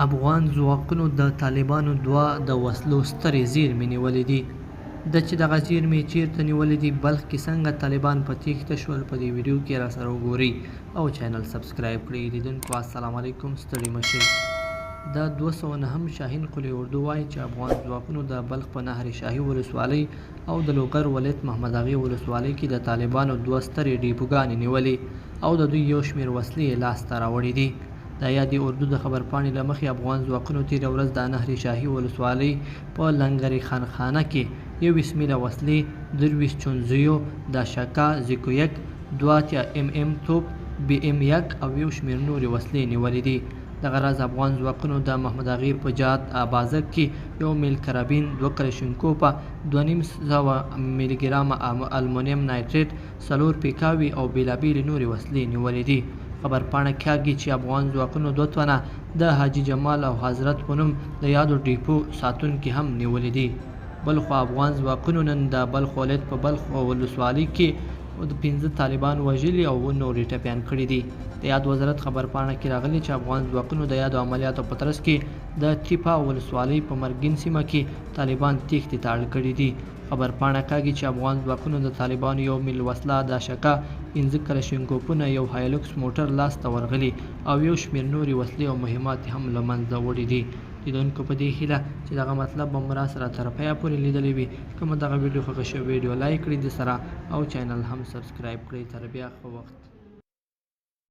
افغان ځواکونو د طالبانو دوه د وسلو سترې زیرمې نیولې دي. چې دغه زیرمې چیرته نیولې دي، بلخ کې څنګه طالبان په تیښته شول، په دې ویډیو کې را سره وګورئ او چینل سبسکرایب کړئ. لیدونکو السلام علیکم، ستړي مه شئ. د 209 شاهین قلعه اردو وایي چې افغان ځواکونو د بلخ په نهر شاهي ولسوالۍ او د لوګر ولایت محمد اغې ولسوالۍ کې د طالبانو دوه سترې ډیپوګانې نیولې او د دوی یو شمېر وسلې لاسته راوړي دي. د یادې اردو د خبرپاڼې له مخې افغان ځواکونو تېره ورځ د نهر شاهي ولسوالۍ په لنګر خان خانه کې 21 میله وسلې، 23 چونځیو، داشکا زیکو-1، 2 MM توپ BM-1 او یو شمېر نورې وسلې نیولې دي. دغه راز افغان ځواکونو د محمد اغې په جات بازک کې 1 میل کرابین، 2 کلشینکوفه، 2.5 میلي ګرامه المونیم نایتریټ، 4 پیکاوي او بېلابېلې نورې وسلې نیولې دي. خبرپاڼه کاږي چې افغان ځواکونو 2 تنه د حاجي جمال او حضرت په نوم د یادو ډیپو ساتونکي هم نیولې دي. بلخو افغان ځواکونو نن د بلخ ولایت په بلخ ولسوالۍ کې 15 طالبان وژلي او نورې ټپیان کړي دي. د یاد وزارت خبرپاڼه کې راغلي چې افغان ځواکونو د یادو عملیاتو په ترڅ کې د تیپا ولسوالۍ په مرګین سیمه کې طالبان تیښتې ته اړ کړي دي. خبرپاڼه کاږي چې افغان ځواکونو د طالبانو 1 میل وسله، داشکا، 15 کلشینکوفونه، یو هایلوکس موټر لاسته ورغلي او یو شمېر نورې وسلې او مهمات هم له منځه وړي دي. لیدونکو په دې هیله چې دغه مطلب به مو راسره تر پایه پورې لیدلی وي. که مو دغه ویډیو خوښه شوې ویډیو لایک کړئ د سره او چینل هم سبسکرایب کړئ. تر بیا ښه وخت.